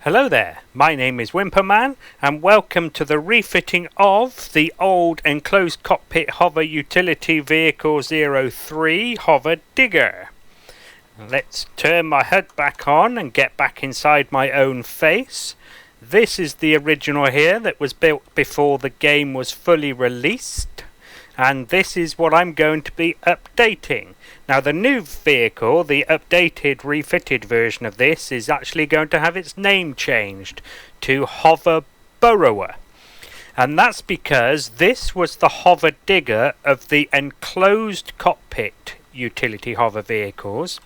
Hello there, my name is Whimperman and welcome to the refitting of the old enclosed cockpit hover utility vehicle 03 HoverDigger. Let's turn my HUD back on and get back inside my own face. This is the original here that was built before the game was fully released. And this is what I'm going to be updating. Now the new vehicle, the updated refitted version of this, is actually going to have its name changed to HoverBurrower. And that's because this was the HoverDigger of the enclosed cockpit utility hover vehicles.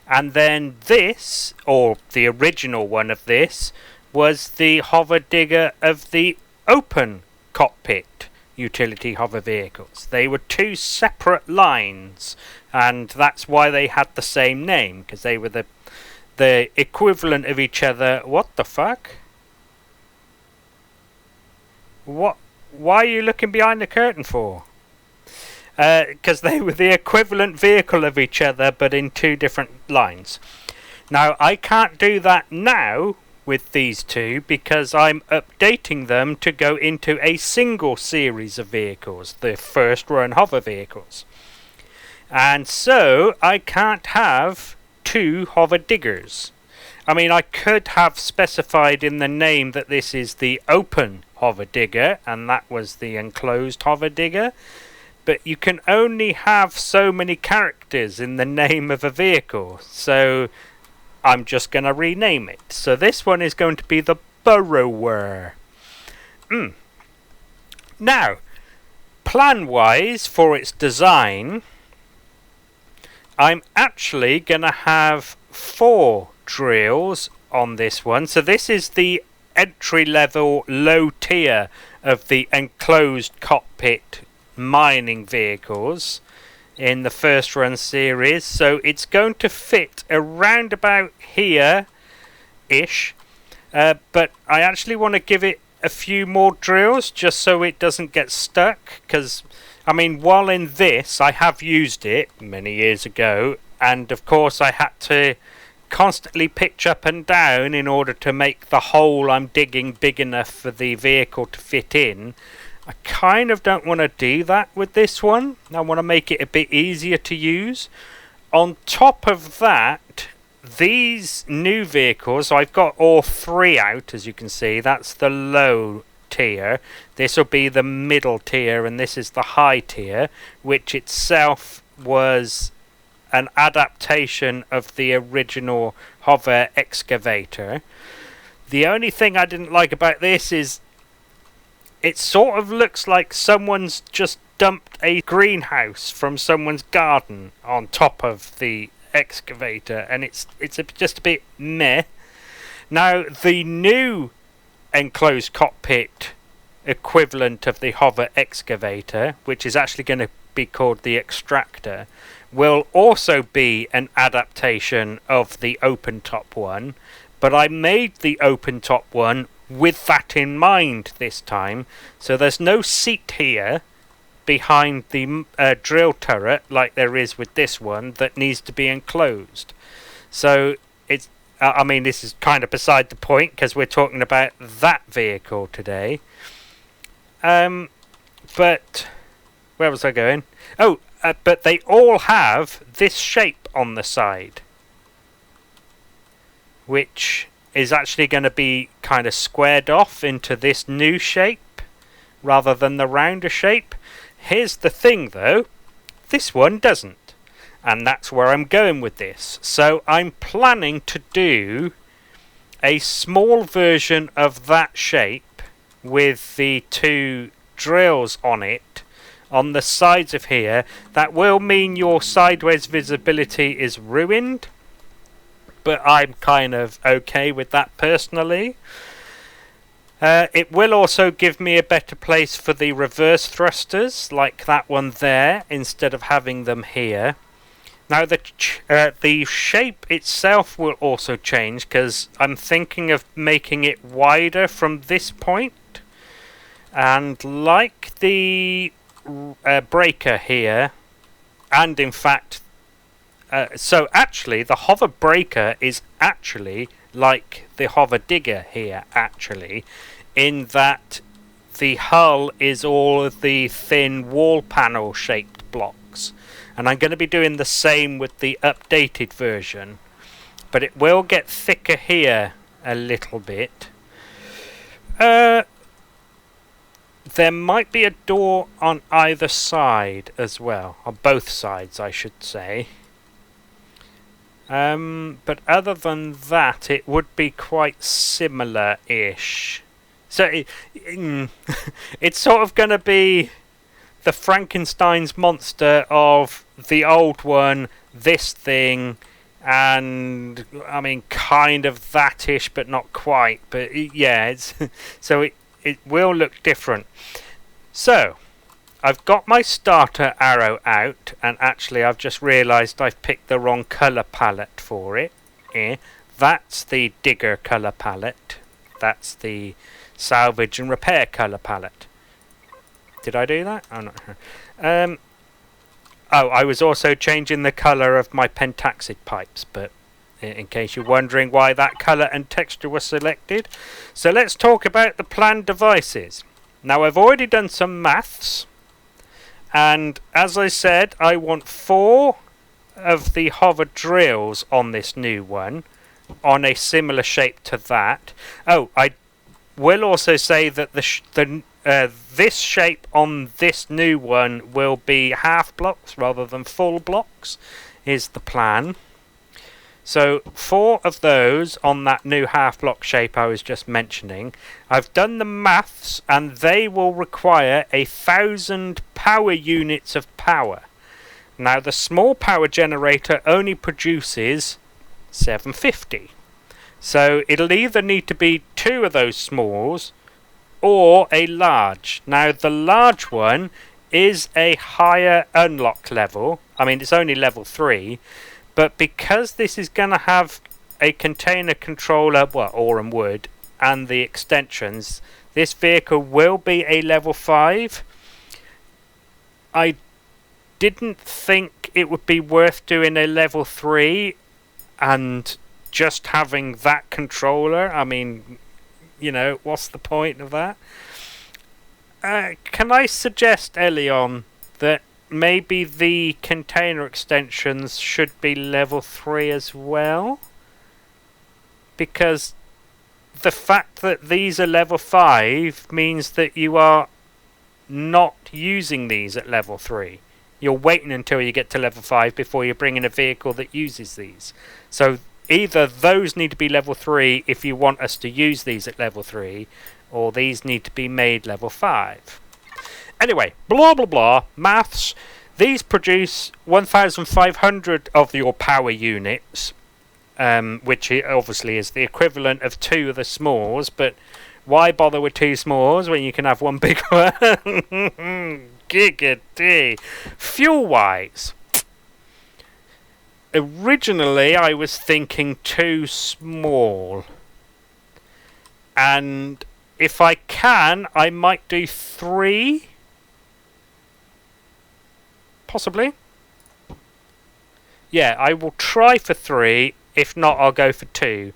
And then this, or the original one of this, was the HoverDigger of the open cockpit utility hover vehicles. They were two separate lines, and that's why they had the same name, because they were the equivalent of each other. What the fuck? What? Why are you looking behind the curtain for? Because they were the equivalent vehicle of each other, but in two different lines. Now, I can't do that now with these two because I'm updating them to go into a single series of vehicles, the first run hover vehicles. And so I can't have two HoverDiggers. I mean, I could have specified in the name that this is the open HoverDigger and that was the enclosed HoverDigger, but you can only have so many characters in the name of a vehicle, so I'm just going to rename it. So this one is going to be the Burrower. Now, plan-wise for its design, I'm actually going to have 4 drills on this one. So this is the entry-level low tier of the enclosed cockpit mining vehicles in the first run series, so it's going to fit around about here ish, but I actually want to give it a few more drills just so it doesn't get stuck, because I mean, while in this I have used it many years ago, and of course I had to constantly pitch up and down in order to make the hole I'm digging big enough for the vehicle to fit in. I kind of don't want to do that with this one. I want to make it a bit easier to use. On top of that, these new vehicles, so I've got all 3 out, as you can see. That's the low tier. This will be the middle tier, and this is the high tier, which itself was an adaptation of the original hover excavator. The only thing I didn't like about this is it sort of looks like someone's just dumped a greenhouse from someone's garden on top of the excavator, and it's just a bit meh. Now, the new enclosed cockpit equivalent of the hover excavator, which is actually going to be called the extractor, will also be an adaptation of the open top one, but I made the open top one with that in mind this time, so there's no seat here behind the drill turret like there is with this one that needs to be enclosed. So it's I mean, this is kind of beside the point because we're talking about that vehicle today. But where was I going? But they all have this shape on the side, which is actually going to be kind of squared off into this new shape rather than the rounder shape. Here's the thing though, this one doesn't, and that's where I'm going with this. So I'm planning to do a small version of that shape with the 2 drills on it on the sides of here. That will mean your sideways visibility is ruined, but I'm kind of okay with that personally. It will also give me a better place for the reverse thrusters, like that one there, instead of having them here. Now the shape itself will also change, because I'm thinking of making it wider from this point. And like the breaker here, and in fact, so actually the hover breaker is actually like the HoverDigger here, actually, in that the hull is all of the thin wall panel shaped blocks. And I'm going to be doing the same with the updated version, but it will get thicker here a little bit. There might be a door on either side as well, on both sides I should say. But other than that, it would be quite similar-ish. So it's sort of going to be the Frankenstein's monster of the old one, this thing, and I mean kind of that-ish, but not quite. But yeah, it's so it will look different. So I've got my starter arrow out, and actually I've just realised I've picked the wrong colour palette for it. That's the digger colour palette. That's the salvage and repair colour palette. Did I do that? I'm not sure. Oh, I was also changing the colour of my pentaxid pipes, but in case you're wondering why that colour and texture was selected. So let's talk about the planned devices. Now I've already done some maths, and as I said, I want 4 of the hover drills on this new one, on a similar shape to that. Oh, I will also say that this shape on this new one will be half blocks rather than full blocks, is the plan. So 4 of those on that new half block shape I was just mentioning. I've done the maths, and they will require 1,000 power units of power. Now the small power generator only produces 750. So it'll either need to be 2 of those smalls or a large. Now the large one is a higher unlock level. I mean, it's only level 3, but because this is going to have a container controller, well, ore and wood, and the extensions, this vehicle will be a level 5. I didn't think it would be worth doing a level 3 and just having that controller. I mean, you know, what's the point of that? Can I suggest, Elion, that maybe the container extensions should be level 3 as well? Because the fact that these are level 5 means that you are not using these at level 3. You're waiting until you get to level 5 before you bring in a vehicle that uses these. So either those need to be level 3 if you want us to use these at level 3, or these need to be made level 5. Anyway, blah blah blah, maths. These produce 1,500 of your power units, which obviously is the equivalent of 2 of the smalls, but why bother with 2 smalls when you can have 1 big one? Giggity. Fuel-wise, originally I was thinking 2 small, and if I can, I might do 3, possibly. Yeah, I will try for 3. If not, I'll go for 2.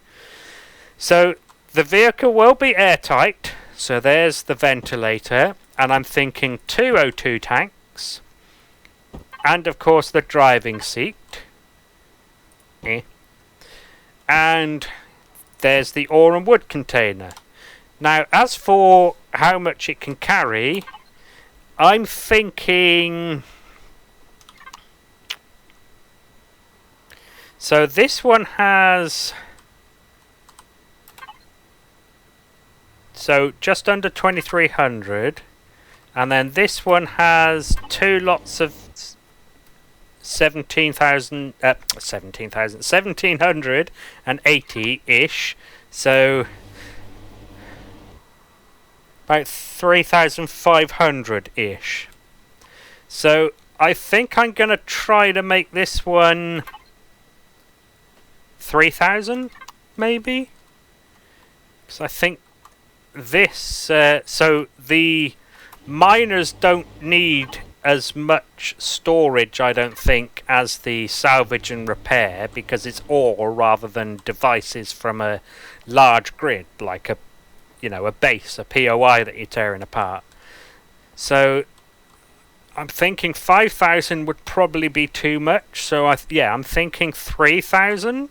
So the vehicle will be airtight, so there's the ventilator, and I'm thinking 2 O2 tanks, and of course the driving seat. And there's the ore and wood container. Now, as for how much it can carry, I'm thinking... So this one has... So just under 2,300. And then this one has 2 lots of 1,780-ish. So about 3,500-ish. So I think I'm going to try to make this one 3,000, maybe? Because I think this... so the miners don't need as much storage, I don't think, as the salvage and repair, because it's ore rather than devices from a large grid, like a base, a POI that you're tearing apart. So I'm thinking 5,000 would probably be too much. So I'm thinking 3,000.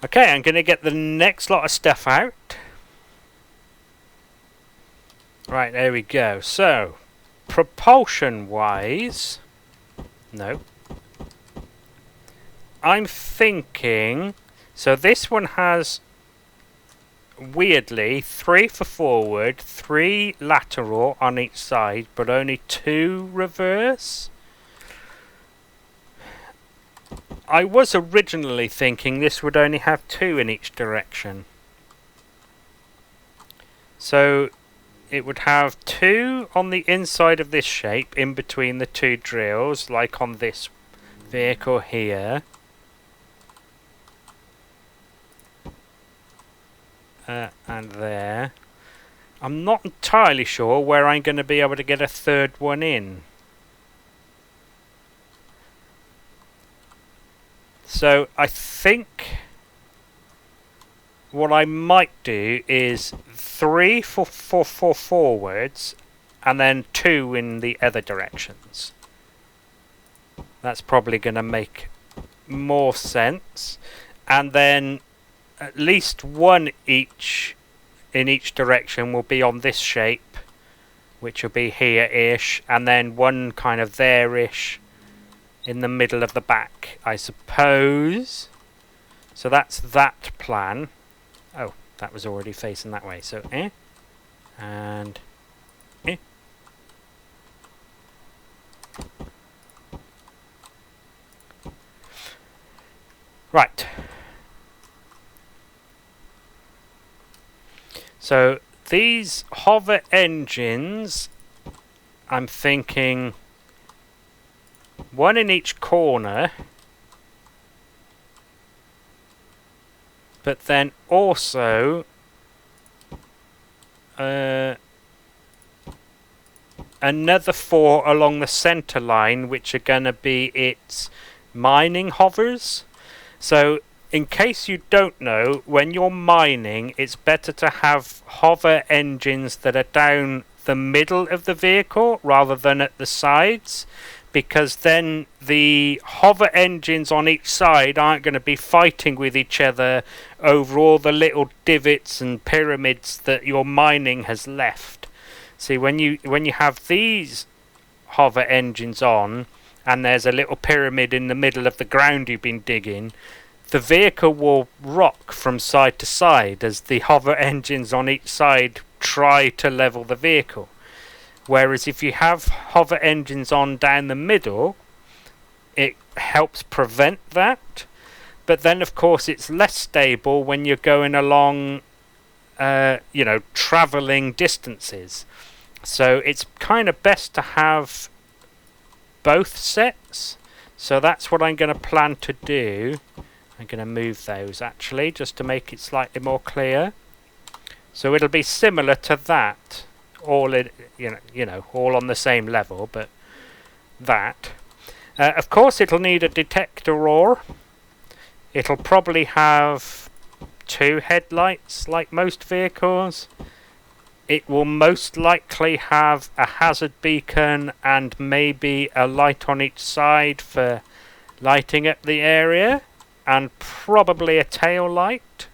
Okay, I'm going to get the next lot of stuff out. Right, there we go. So, propulsion-wise, no. I'm thinking, so this one has, weirdly, 3 for forward, 3 lateral on each side, but only 2 reverse. I was originally thinking this would only have 2 in each direction. So it would have 2 on the inside of this shape, in between the 2 drills, like on this vehicle here. And there. I'm not entirely sure where I'm going to be able to get a 3rd one in. So I think what I might do is 3 for forwards and then 2 in the other directions. That's probably going to make more sense. And then at least 1 each in each direction will be on this shape, which will be here-ish, and then 1 kind of there-ish in the middle of the back, I suppose. So that's that plan. Oh, that was already facing that way. So, and right. So these hover engines, I'm thinking 1 in each corner, but then also another 4 along the center line, which are going to be its mining hovers. So in case you don't know, when you're mining, it's better to have hover engines that are down the middle of the vehicle rather than at the sides, because then the hover engines on each side aren't going to be fighting with each other over all the little divots and pyramids that your mining has left. See, when you have these hover engines on and there's a little pyramid in the middle of the ground you've been digging, the vehicle will rock from side to side as the hover engines on each side try to level the vehicle. Whereas if you have hover engines on down the middle, it helps prevent that. But then, of course, it's less stable when you're going along, travelling distances. So it's kind of best to have both sets. So that's what I'm going to plan to do. I'm going to move those, actually, just to make it slightly more clear. So it'll be similar to that. All all on the same level, but that. Of course, it'll need a detector ore. It'll probably have 2 headlights, like most vehicles. It will most likely have a hazard beacon and maybe a light on each side for lighting up the area, and probably a tail light.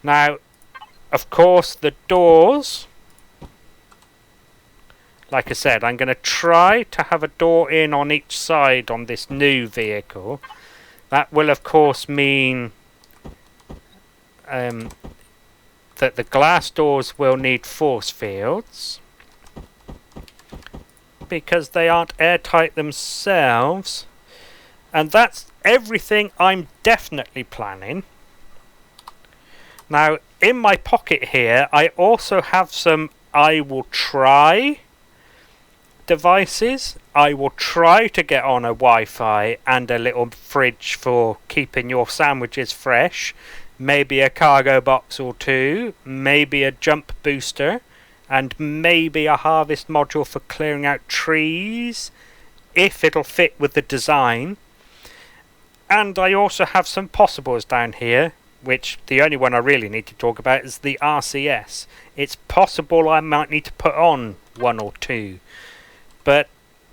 Now, of course, the doors, like I said, I'm going to try to have a door in on each side on this new vehicle. That will, of course, mean that the glass doors will need force fields, because they aren't airtight themselves. And that's everything I'm definitely planning. Now, in my pocket here, I also have some I will try devices. I will try to get on a Wi-Fi and a little fridge for keeping your sandwiches fresh. Maybe a cargo box or 2. Maybe a jump booster. and maybe a harvest module for clearing out trees, if it'll fit with the design. And I also have some possibles down here, which the only one I really need to talk about is the RCS. It's possible I might need to put on 1 or 2, but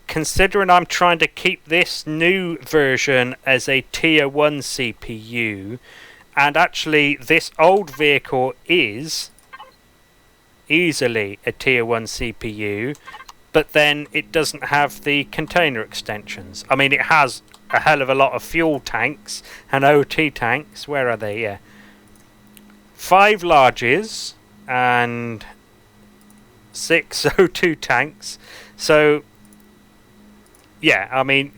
considering I'm trying to keep this new version as a tier 1 CPU, and actually this old vehicle is easily a tier 1 CPU, but then it doesn't have the container extensions. I mean, it has a hell of a lot of fuel tanks and OT tanks. Where are they? Yeah. 5 larges and 6 O2 tanks. So, yeah, I mean,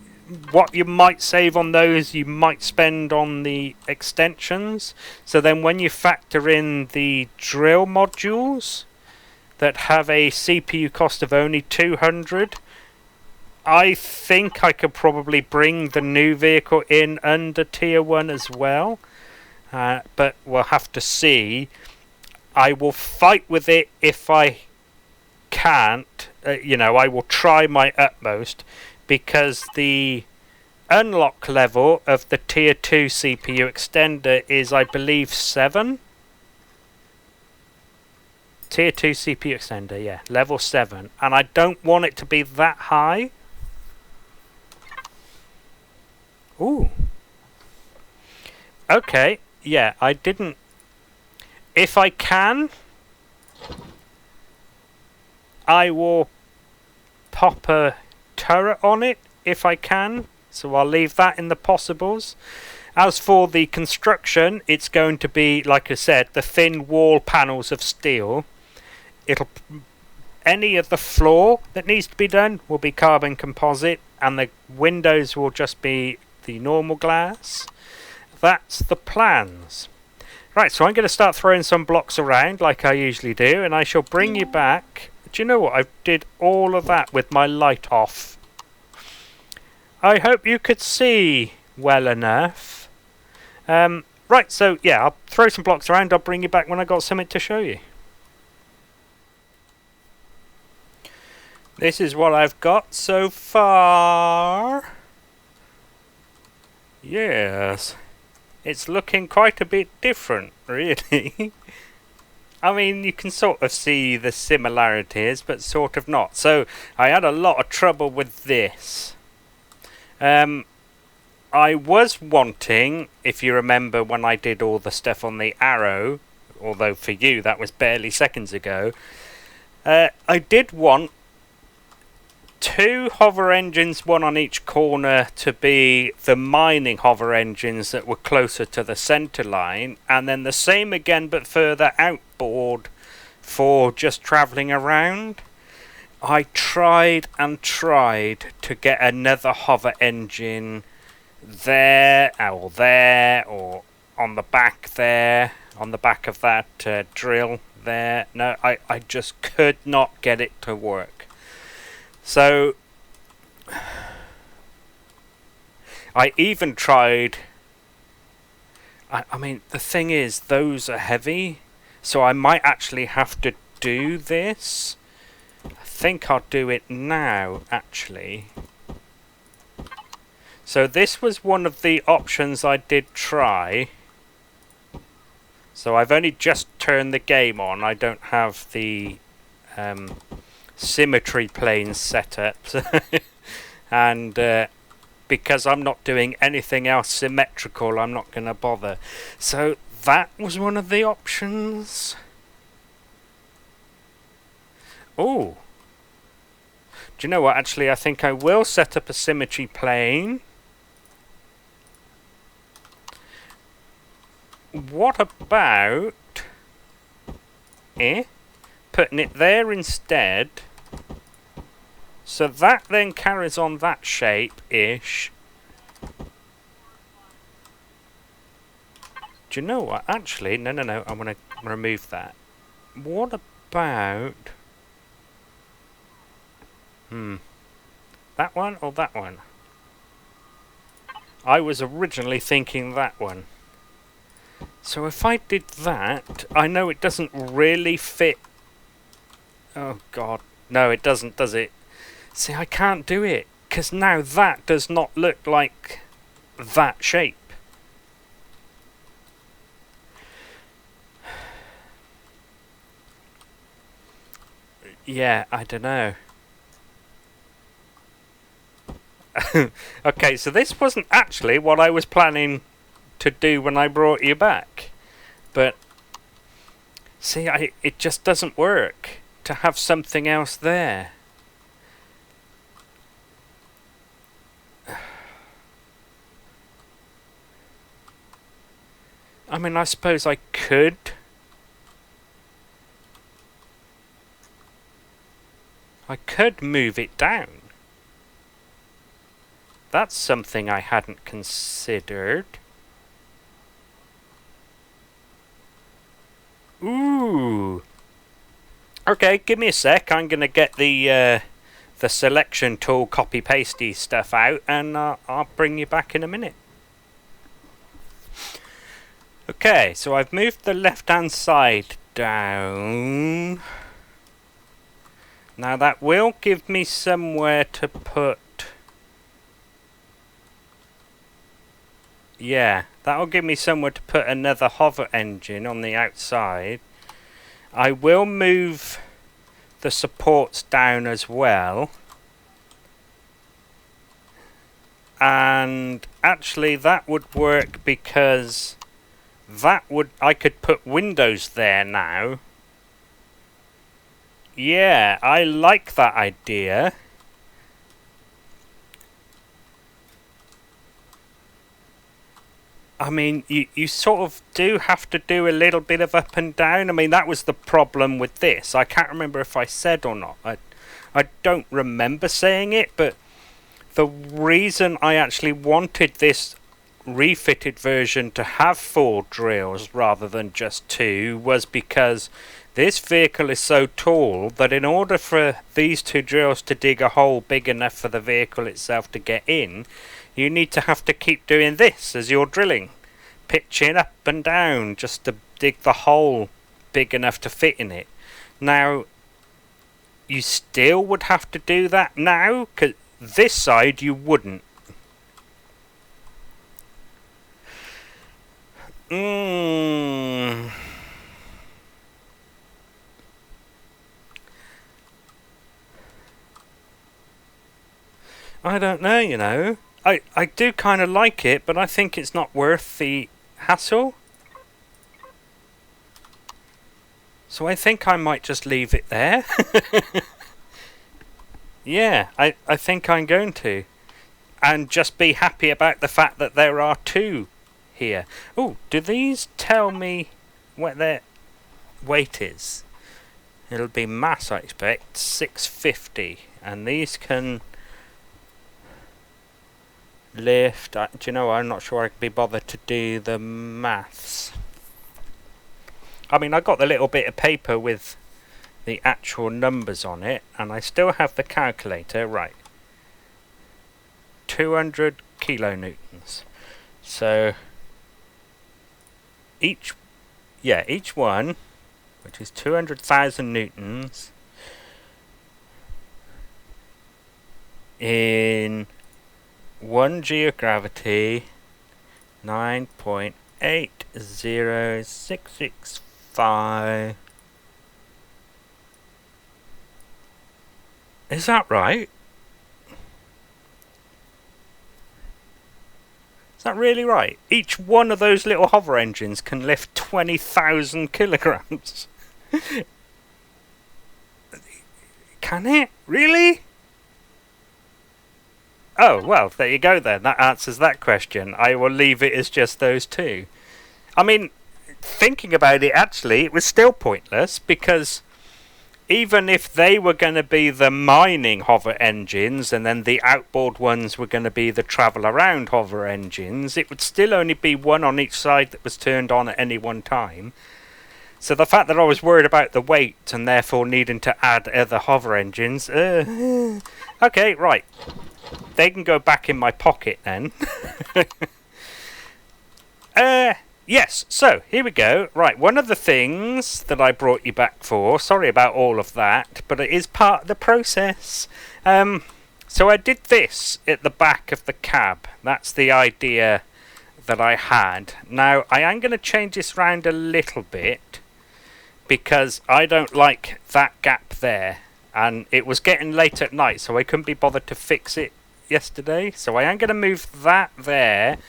what you might save on those, you might spend on the extensions. So then when you factor in the drill modules that have a CPU cost of only 200, I think I could probably bring the new vehicle in under tier 1 as well. But we'll have to see. I will fight with it if I can't. I will try my utmost, because the unlock level of the tier 2 CPU extender is, I believe, 7. Tier 2 CPU extender, yeah, level 7. And I don't want it to be that high. Ooh. Okay, yeah, I didn't... If I can, I will pop a turret on it, if I can. So I'll leave that in the possibles. As for the construction, it's going to be, like I said, the thin wall panels of steel. Any of the floor that needs to be done will be carbon composite, and the windows will just be the normal glass. That's the plans. Right, so I'm going to start throwing some blocks around like I usually do, and I shall bring you back. Do you know what? I did all of that with my light off. I hope you could see well enough. Right, so yeah, I'll throw some blocks around. I'll bring you back when I got something to show you. This is what I've got so far. Yes, it's looking quite a bit different, really. I mean, you can sort of see the similarities, but sort of not. So, I had a lot of trouble with this. I was wanting, if you remember when I did all the stuff on the arrow, although for you that was barely seconds ago, I did want 2 hover engines, 1 on each corner, to be the mining hover engines that were closer to the center line, and then the same again but further outboard for just travelling around. I tried and tried to get another hover engine there, or on the back there, on the back of that drill there. No, I just could not get it to work. So, I even tried... I mean, the thing is, those are heavy, so I might actually have to do this. I think I'll do it now, actually. So this was one of the options I did try. So I've only just turned the game on. I don't have the symmetry planes set up. And because I'm not doing anything else symmetrical, I'm not going to bother. So that was one of the options. Oh. Do you know what? Actually, I think I will set up a symmetry plane. What about putting it there instead? So that then carries on that shape-ish. Do you know what? Actually, no, I want to remove that. What about... that one or that one? I was originally thinking that one. So if I did that, I know it doesn't really fit Oh god. No, it doesn't, does it? See, I can't do it, because now that does not look like that shape. Yeah, I don't know. Okay, so this wasn't actually what I was planning to do when I brought you back. But, see, it just doesn't work to have something else there. I mean, I suppose I could. I could move it down. That's something I hadn't considered. Ooh. Okay, give me a sec. I'm gonna get the selection tool, copy pasty stuff out, and I'll bring you back in a minute. Okay, so I've moved the left-hand side down. Now that will give me somewhere to put... Yeah, that'll give me somewhere to put another hover engine on the outside. I will move the supports down as well. And actually that would work because I could put windows there now. Yeah, I like that idea. I mean, you sort of do have to do a little bit of up and down. I mean, that was the problem with this. I can't remember if I said or not. I don't remember saying it, but the reason I actually wanted this refitted version to have 4 drills rather than just 2 was because this vehicle is so tall that in order for these 2 drills to dig a hole big enough for the vehicle itself to get in, you need to have to keep doing this as you're drilling, pitching up and down just to dig the hole big enough to fit in it. Now, you still would have to do that now, because this side you wouldn't. I don't know, you know. I do kind of like it, but I think it's not worth the hassle. So I think I might just leave it there. Yeah, I think I'm going to. And just be happy about the fact that there are 2 here. Oh, do these tell me what their weight is? It'll be mass, I expect, 650. And these can... lift. Do you know, I'm not sure I can be bothered to do the maths. I mean, I got the little bit of paper with the actual numbers on it, and I still have the calculator. Right, 200 kilonewtons. So each one, which is 200,000 newtons, in 1 G of gravity, 9.80665. Is that right? Is that really right? Each one of those little hover engines can lift 20,000 kilograms. Can it? Really? Oh, well, there you go then. That answers that question. I will leave it as just those 2. I mean, thinking about it, actually, it was still pointless, because even if they were going to be the mining hover engines and then the outboard ones were going to be the travel around hover engines, it would still only be one on each side that was turned on at any one time. So the fact that I was worried about the weight and therefore needing to add other hover engines... okay, right. They can go back in my pocket then. Yes, so here we go. Right, one of the things that I brought you back for, sorry about all of that, but it is part of the process. So I did this at the back of the cab. That's the idea that I had. Now, I am going to change this round a little bit because I don't like that gap there. And it was getting late at night, so I couldn't be bothered to fix it yesterday. So I am going to move that there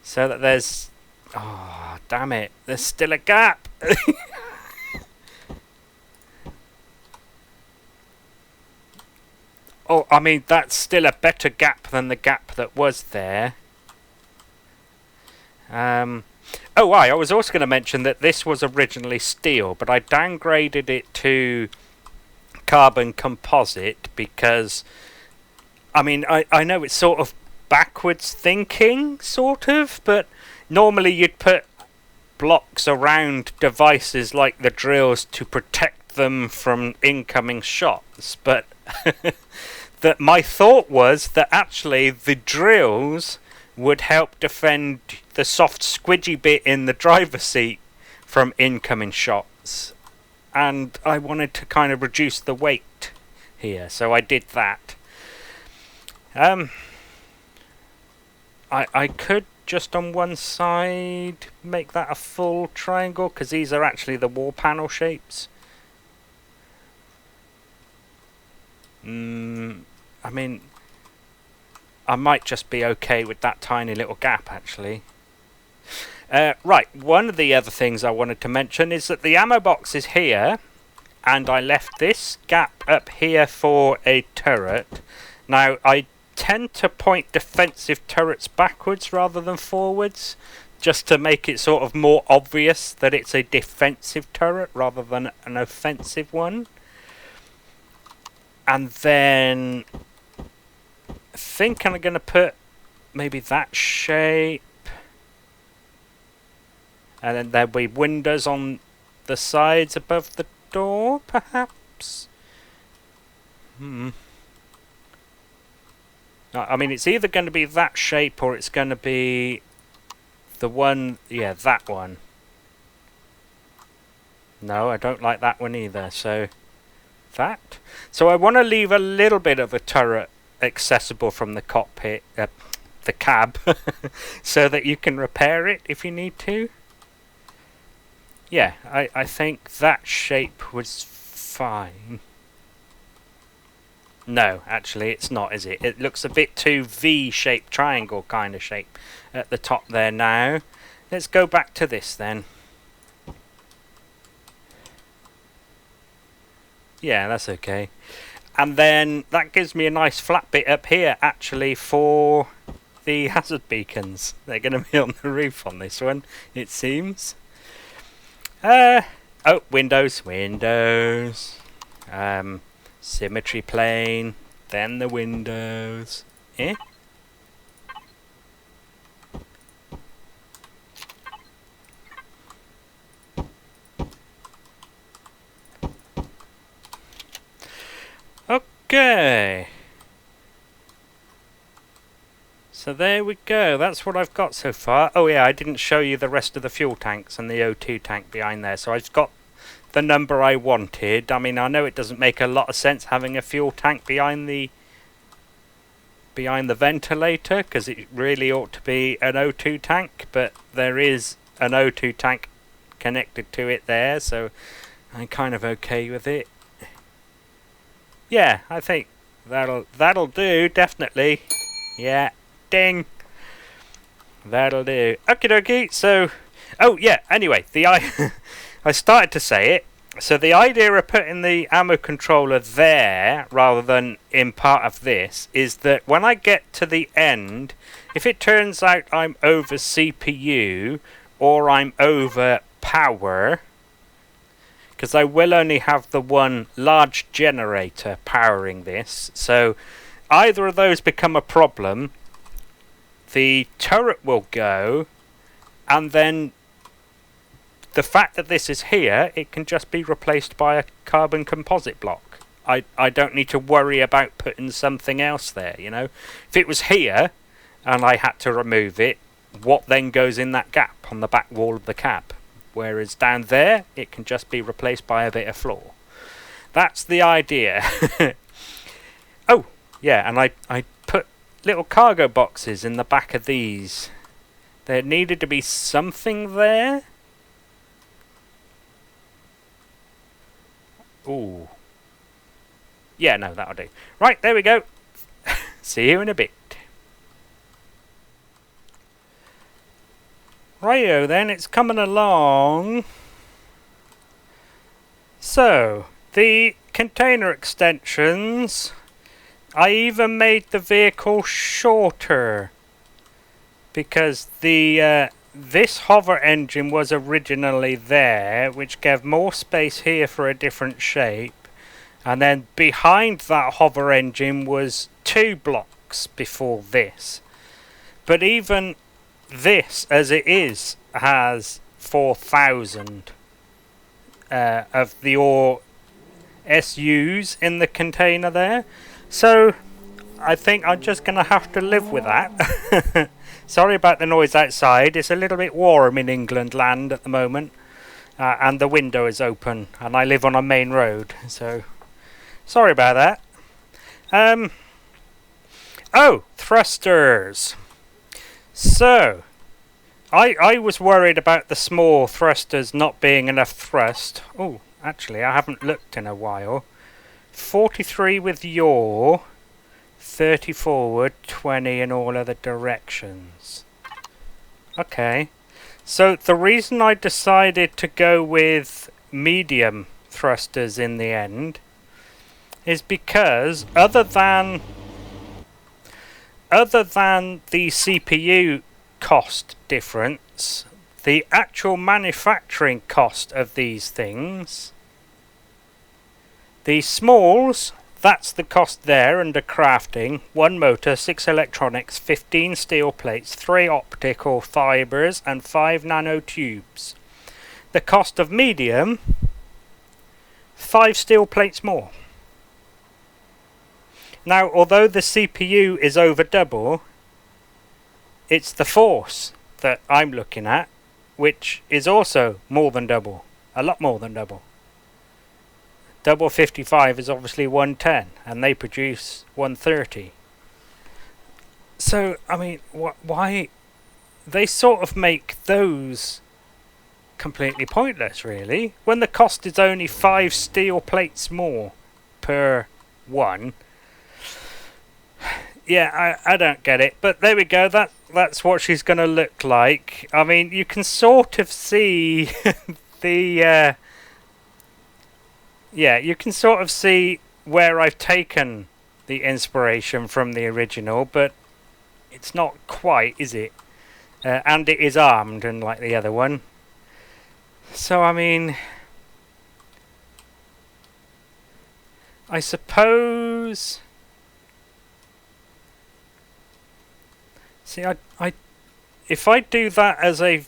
so that there's... Oh, damn it. There's still a gap. Oh, I mean, that's still a better gap than the gap that was there. I was also going to mention that this was originally steel, but I downgraded it to carbon composite because, I mean, I know it's sort of backwards thinking, sort of, but normally you'd put blocks around devices like the drills to protect them from incoming shots, but that my thought was that actually the drills would help defend the soft squidgy bit in the driver's seat from incoming shots, and I wanted to kind of reduce the weight here, so I did that. I could just on one side make that a full triangle, because these are actually the wall panel shapes. I mean, I might just be okay with that tiny little gap, actually. Right, one of the other things I wanted to mention is that the ammo box is here, and I left this gap up here for a turret. Now, I tend to point defensive turrets backwards rather than forwards, just to make it sort of more obvious that it's a defensive turret rather than an offensive one. And then I think I'm going to put maybe that shape, and then there'll be windows on the sides above the door, perhaps. I mean, it's either going to be that shape or it's going to be the one, yeah, that one. No, I don't like that one either, so that. So I want to leave a little bit of a turret accessible from the cockpit, the cab, so that you can repair it if you need to. Yeah, I think that shape was fine. No, actually it's not, is it? It looks a bit too V-shaped triangle kind of shape at the top there now. Let's go back to this then. Yeah, that's okay. And then that gives me a nice flat bit up here actually for the hazard beacons. They're going to be on the roof on this one, it seems. Oh, windows. Symmetry plane, then the windows. Okay. So there we go. That's what I've got so far. Oh yeah, I didn't show you the rest of the fuel tanks and the O2 tank behind there. So I've got the number I wanted. I mean, I know it doesn't make a lot of sense having a fuel tank behind the ventilator, because it really ought to be an O2 tank, but there is an O2 tank connected to it there, so I'm kind of okay with it. Yeah, I think that'll do, definitely. Yeah, ding. That'll do. Okie dokie. So, oh yeah, anyway, I started to say it. So the idea of putting the ammo controller there rather than in part of this is that when I get to the end, if it turns out I'm over CPU or I'm over power, because I will only have the one large generator powering this, so either of those become a problem, the turret will go, and then the fact that this is here, it can just be replaced by a carbon composite block. I don't need to worry about putting something else there, you know. If it was here and I had to remove it, what then goes in that gap on the back wall of the cab. Whereas down there, it can just be replaced by a bit of floor. That's the idea. Oh, yeah, and I put little cargo boxes in the back of these. There needed to be something there. Ooh. Yeah, no, that'll do. Right, there we go. See you in a bit. Righto then, it's coming along. So, the container extensions, I even made the vehicle shorter because the this hover engine was originally there, which gave more space here for a different shape, and then behind that hover engine was 2 blocks before this. But even this, as it is, has 4,000 of the ore SUs in the container there. So I think I'm just going to have to live with that. Sorry about the noise outside. It's a little bit warm in England land at the moment. And the window is open. And I live on a main road. So sorry about that. Oh, thrusters. So, I was worried about the small thrusters not being enough thrust. Oh, actually, I haven't looked in a while. 43 with yaw, 30 forward, 20 in all other directions. Okay. So, the reason I decided to go with medium thrusters in the end is because other than the CPU cost difference, the actual manufacturing cost of these things, the smalls, that's the cost there under crafting: 1 motor, 6 electronics, 15 steel plates, 3 optical fibres and 5 nanotubes. The cost of medium, 5 steel plates more. Now, although the CPU is over double, it's the force that I'm looking at, which is also more than double. A lot more than double. Double 55 is obviously 110, and they produce 130. So, I mean, why? They sort of make those completely pointless, really. When the cost is only 5 steel plates more per one. Yeah, I don't get it, but there we go. That's what she's going to look like. I mean, you can sort of see the you can sort of see where I've taken the inspiration from the original, but it's not quite, is it? And it is armed, unlike the other one. So, I mean, I suppose. See, if I do that as a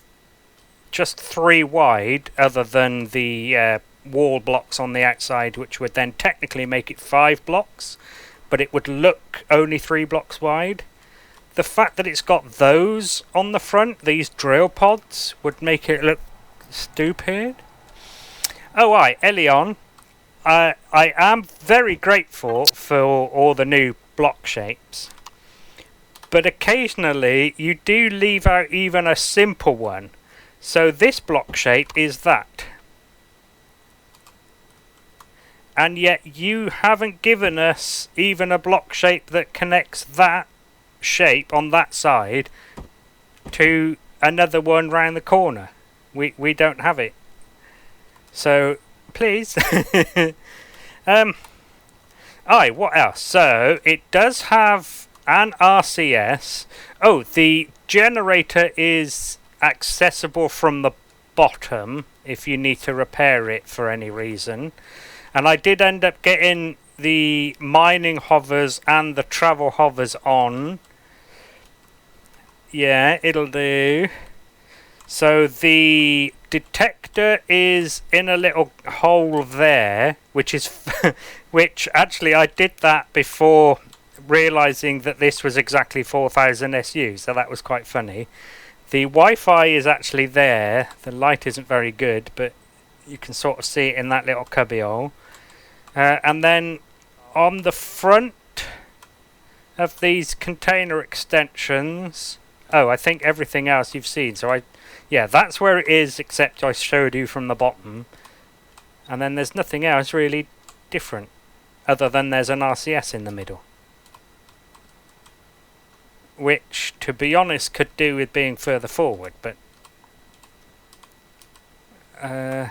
just 3 wide, other than the wall blocks on the outside, which would then technically make it 5 blocks, but it would look only 3 blocks wide. The fact that it's got those on the front, these drill pods, would make it look stupid. Oh, Elion, I am very grateful for all the new block shapes. But occasionally you do leave out even a simple one. So this block shape is that. And yet you haven't given us even a block shape that connects that shape on that side to another one round the corner. We don't have it. So please. What else? So it does have an RCS. Oh, the generator is accessible from the bottom if you need to repair it for any reason. And I did end up getting the mining hovers and the travel hovers on. Yeah, it'll do. So the detector is in a little hole there, which is which actually I did that before realizing that this was exactly 4,000 SU, so that was quite funny. The Wi-Fi is actually there. The light isn't very good, but you can sort of see it in that little cubbyhole. And then on the front of these container extensions, I think everything else you've seen. So yeah, that's where it is, except I showed you from the bottom. And then there's nothing else really different, other than there's an RCS in the middle. Which, to be honest, could do with being further forward, but I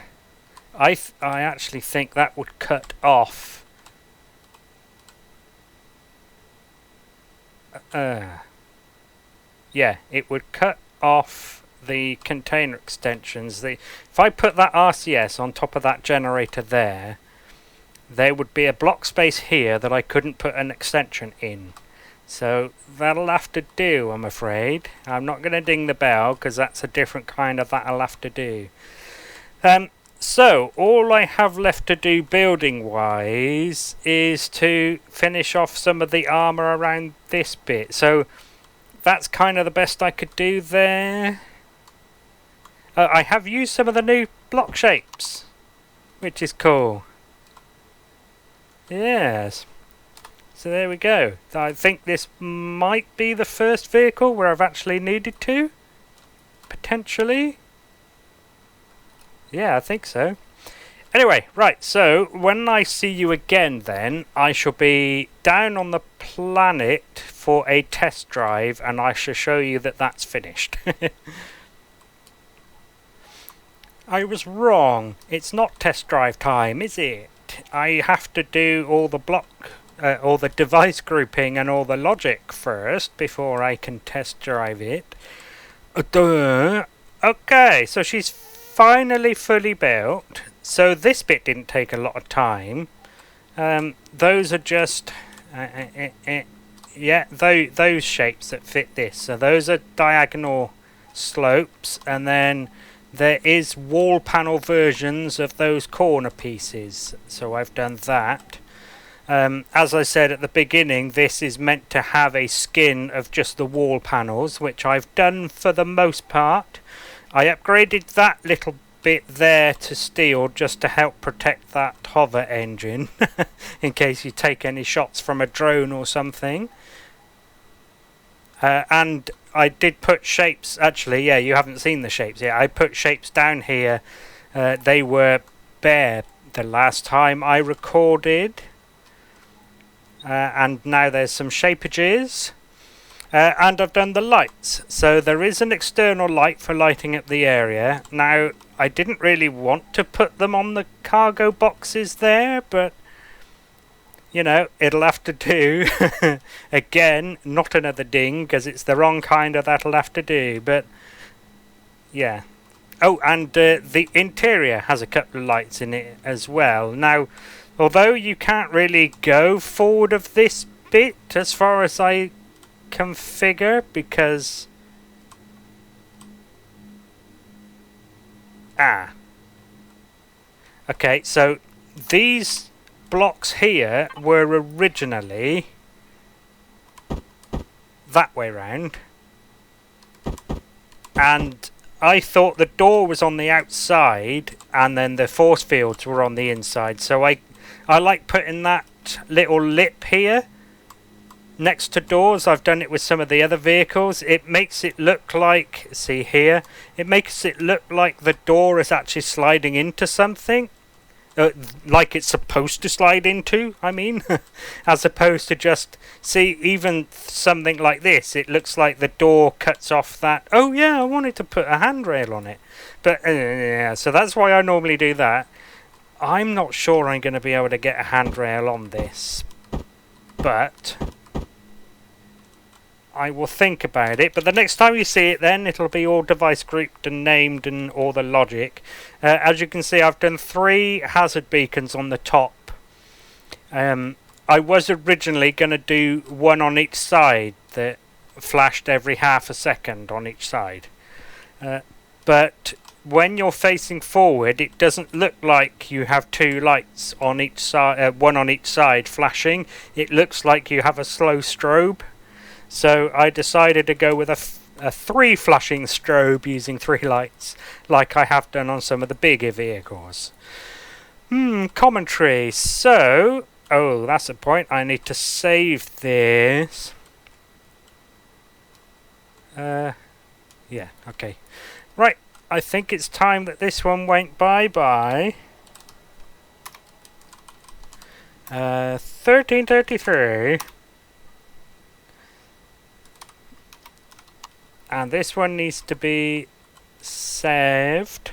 actually think that would cut off. Yeah, it would cut off the container extensions. If I put that RCS on top of that generator there would be a block space here that I couldn't put an extension in. So that'll have to do, I'm afraid. I'm not going to ding the bell because that's a different kind of that'll have to do. So all I have left to do building wise is to finish off some of the armor around this bit. So that's kind of the best I could do there. I have used some of the new block shapes, which is cool. Yes. So there we go. I think this might be the first vehicle where I've actually needed to. Potentially. Yeah, I think so. Anyway, right, so when I see you again then, I shall be down on the planet for a test drive, and I shall show you that that's finished. I was wrong. It's not test drive time, is it? I have to do all the all the device grouping and all the logic first before I can test drive it. Okay, so she's finally fully built. So this bit didn't take a lot of time. Those are just yeah, those shapes that fit this. So those are diagonal slopes, and then there is wall panel versions of those corner pieces. So I've done that. As I said at the beginning, this is meant to have a skin of just the wall panels, which I've done for the most part. I upgraded that little bit there to steel just to help protect that hover engine in case you take any shots from a drone or something. And I did put shapes, actually, yeah, you haven't seen the shapes yet. I put shapes down here. They were bare the last time I recorded. And now there's some shapages. And I've done the lights. So there is an external light for lighting up the area. Now, I didn't really want to put them on the cargo boxes there, but you know, it'll have to do. Again, not another ding, because it's the wrong kind of that'll have to do, but yeah. Oh, and the interior has a couple of lights in it as well. Now, although you can't really go forward of this bit as far as I configure, because okay, so these blocks here were originally that way round, and I thought the door was on the outside and then the force fields were on the inside, so I like putting that little lip here next to doors. I've done it with some of the other vehicles. It makes it look like, see here, it makes it look like the door is actually sliding into something, like it's supposed to slide into, I mean, as opposed to just, see, even something like this, it looks like the door cuts off that, oh yeah, I wanted to put a handrail on it, but yeah, so that's why I normally do that. I'm not sure I'm going to be able to get a handrail on this, but I will think about it. But the next time you see it, then it'll be all device grouped and named and all the logic. As you can see, I've done 3 hazard beacons on the top. I was originally going to do 1 on each side that flashed every half a second on each side, but when you're facing forward, it doesn't look like you have 2 lights on each side, 1 on each side flashing. It looks like you have a slow strobe. So I decided to go with a 3 flashing strobe using 3 lights, like I have done on some of the bigger vehicles. Commentary. So, oh, that's a point. I need to save this. Yeah, okay. Right, I think it's time that this one went bye-bye. 1333. And this one needs to be saved.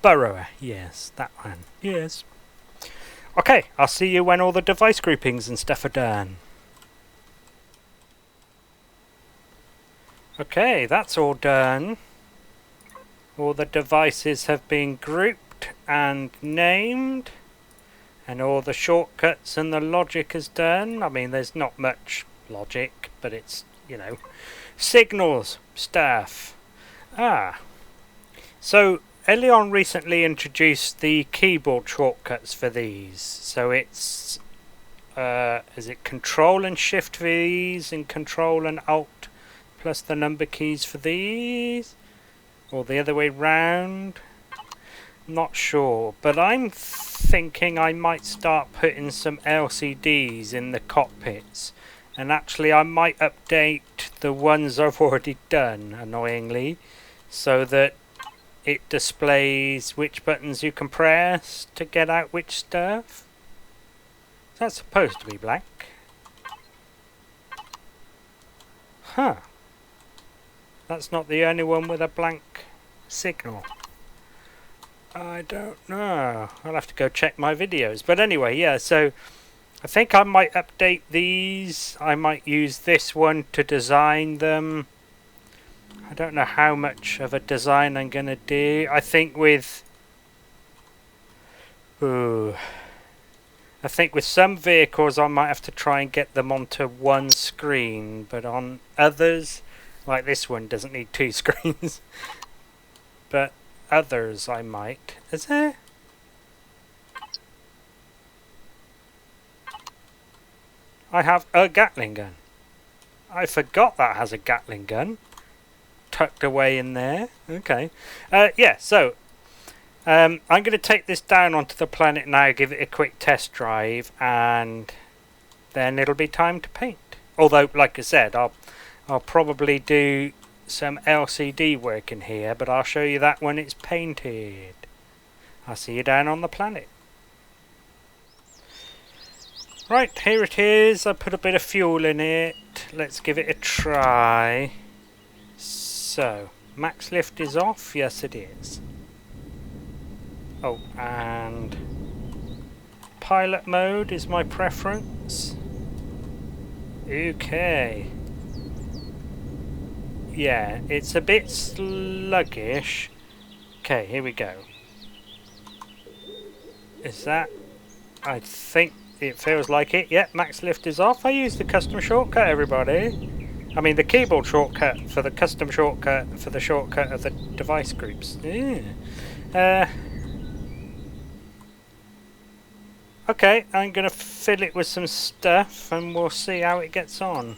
Burrower, yes, that one, yes. Okay, I'll see you when all the device groupings and stuff are done. Okay, that's all done. All the devices have been grouped and named. And all the shortcuts and the logic is done. I mean, there's not much logic, but it's, you know, signals, stuff. So Empyrion recently introduced the keyboard shortcuts for these. So it's, is it Control and Shift for these and Control and Alt plus the number keys for these? Or the other way round? Not sure, but I'm thinking I might start putting some LCDs in the cockpits, and actually I might update the ones I've already done, annoyingly, so that it displays which buttons you can press to get out which stuff. That's supposed to be black. Huh. That's not the only one with a blank signal. I don't know. I'll have to go check my videos. But anyway, yeah, so I think I might update these. I might use this one to design them. I don't know how much of a design I'm going to do. I think with... I think with some vehicles I might have to try and get them onto one screen. But on others, like this one, doesn't need 2 screens. But others I might. Is there? I have a Gatling gun. I forgot that has a Gatling gun tucked away in there. Okay. Yeah, so I'm going to take this down onto the planet now, give it a quick test drive, and then it'll be time to paint. Although, like I said, I'll probably do some LCD work in here, but I'll show you that when it's painted. I'll see you down on the planet. Right, here it is. I put a bit of fuel in it. Let's give it a try. So, max lift is off. Yes, it is. Oh, and pilot mode is my preference. Okay. Yeah, it's a bit sluggish. Okay, here we go. Is that... I think it feels like it. Yeah, max lift is off. I used the custom shortcut, everybody. I mean, the keyboard shortcut for the custom shortcut for the shortcut of the device groups. Yeah. Okay, I'm going to fill it with some stuff and we'll see how it gets on.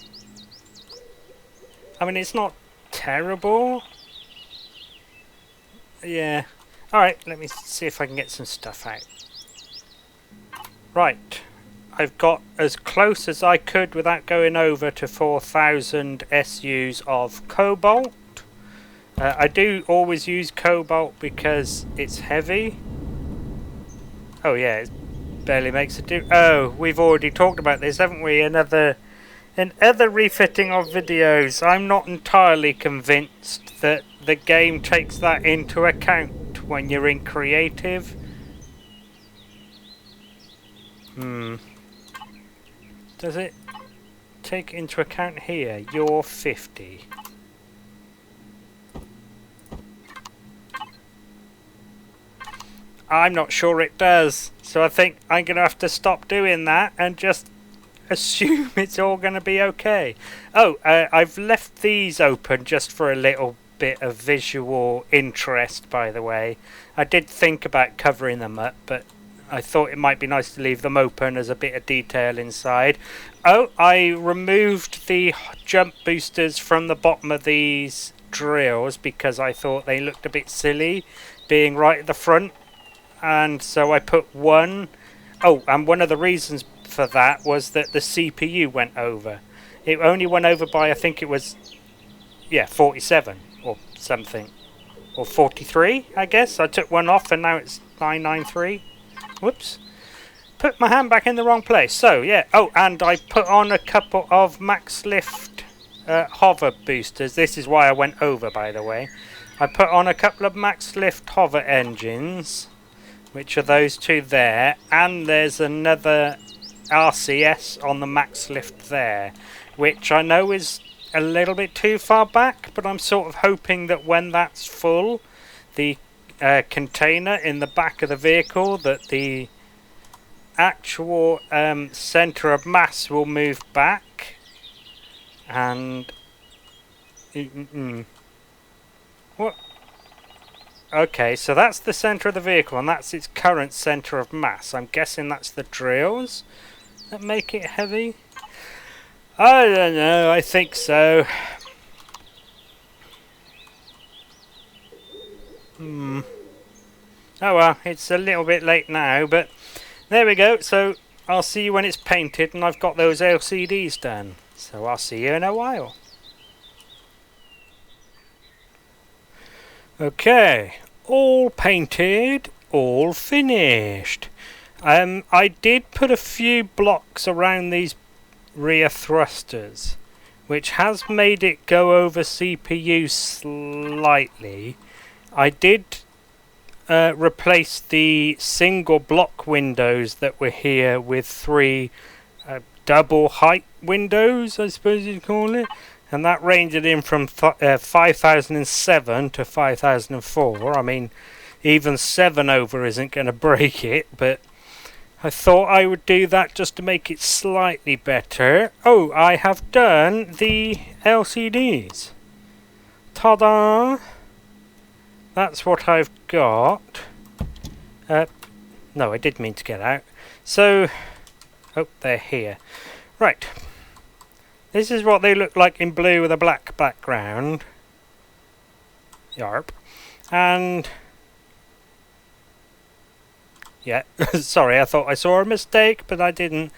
I mean, it's not terrible. Yeah. Alright, let me see if I can get some stuff out. Right. I've got as close as I could without going over to 4,000 SUs of cobalt. I do always use cobalt because it's heavy. Oh yeah, it barely makes a difference. Oh, we've already talked about this, haven't we? In other refitting of videos, I'm not entirely convinced that the game takes that into account when you're in creative. Does it take into account here? You're 50. I'm not sure it does, so I think I'm going to have to stop doing that and just assume it's all going to be okay. Oh, I've left these open just for a little bit of visual interest, by the way. I did think about covering them up, but I thought it might be nice to leave them open as a bit of detail inside. Oh, I removed the jump boosters from the bottom of these drills because I thought they looked a bit silly being right at the front, and so I put one. Oh, and one of the reasons for that was that the CPU went over. It only went over by, I think it was, yeah, 47 or something, or 43, I guess. I took one off and now it's 993. Whoops. Put my hand back in the wrong place. So, yeah. Oh, and I put on a couple of max lift hover boosters. This is why I went over, by the way. I put on a couple of max lift hover engines, which are those two there, and there's another RCS on the max lift there, which I know is a little bit too far back, but I'm sort of hoping that when that's full, the container in the back of the vehicle, that the actual center of mass will move back, and what? Okay, so that's the center of the vehicle and that's its current center of mass. I'm guessing that's the drills that make it heavy. I don't know, I think so. Oh well, it's a little bit late now, but there we go. So I'll see you when it's painted and I've got those LCDs done. So I'll see you in a while. Okay, all painted, all finished. I did put a few blocks around these rear thrusters, which has made it go over CPU slightly. I did replace the single block windows that were here with 3 double height windows, I suppose you'd call it, and that ranged it in from 5007 to 5004. I mean, even 7 over isn't going to break it, but I thought I would do that just to make it slightly better. Oh, I have done the LCDs. Ta-da! That's what I've got. No, I did mean to get out. So, oh, they're here. Right. This is what they look like in blue with a black background. Yarp. And yeah, sorry, I thought I saw a mistake, but I didn't.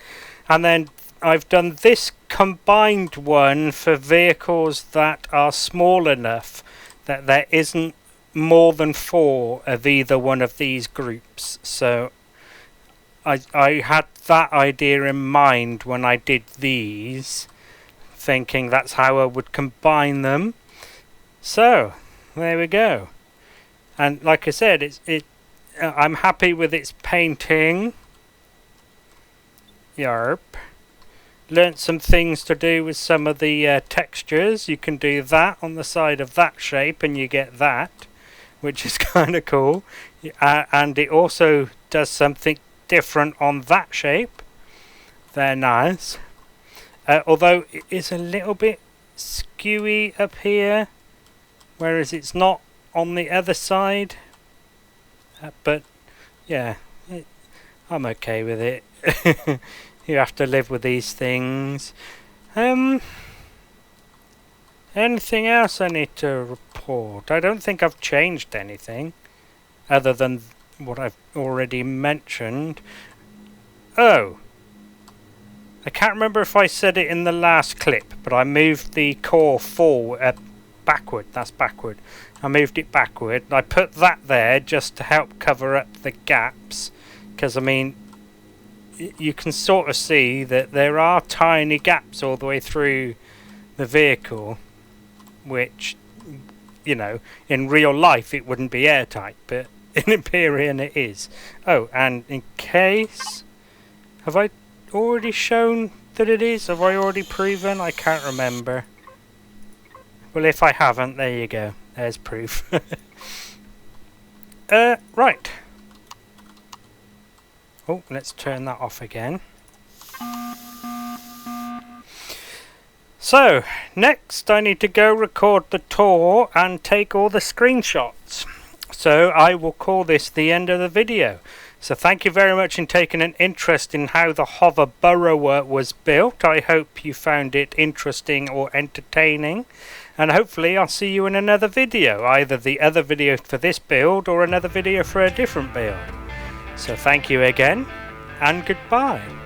And then I've done this combined one for vehicles that are small enough that there isn't more than 4 of either one of these groups. So I had that idea in mind when I did these, thinking that's how I would combine them. So there we go. And like I said, I'm happy with its painting. Yarp. Learnt some things to do with some of the textures. You can do that on the side of that shape and you get that, which is kind of cool. And it also does something different on that shape. They're nice. Although it is a little bit skewy up here, whereas it's not on the other side. But yeah, I'm okay with it. You have to live with these things. Anything else I need to report? I don't think I've changed anything other than what I've already mentioned. Oh, I can't remember if I said it in the last clip, but I moved the core forward, backward. That's backward. I moved it backward. I put that there just to help cover up the gaps, because I mean, you can sort of see that there are tiny gaps all the way through the vehicle, which, you know, in real life it wouldn't be airtight, but in Empyrion it is. Oh, and in case, have I already shown that it is? Have I already proven? I can't remember. Well, if I haven't, there you go. There's proof. Right. Oh, let's turn that off again. So, next I need to go record the tour and take all the screenshots. So I will call this the end of the video. So thank you very much in taking an interest in how the HoverBurrower was built. I hope you found it interesting or entertaining, and hopefully I'll see you in another video, either the other video for this build or another video for a different build. So thank you again, and goodbye.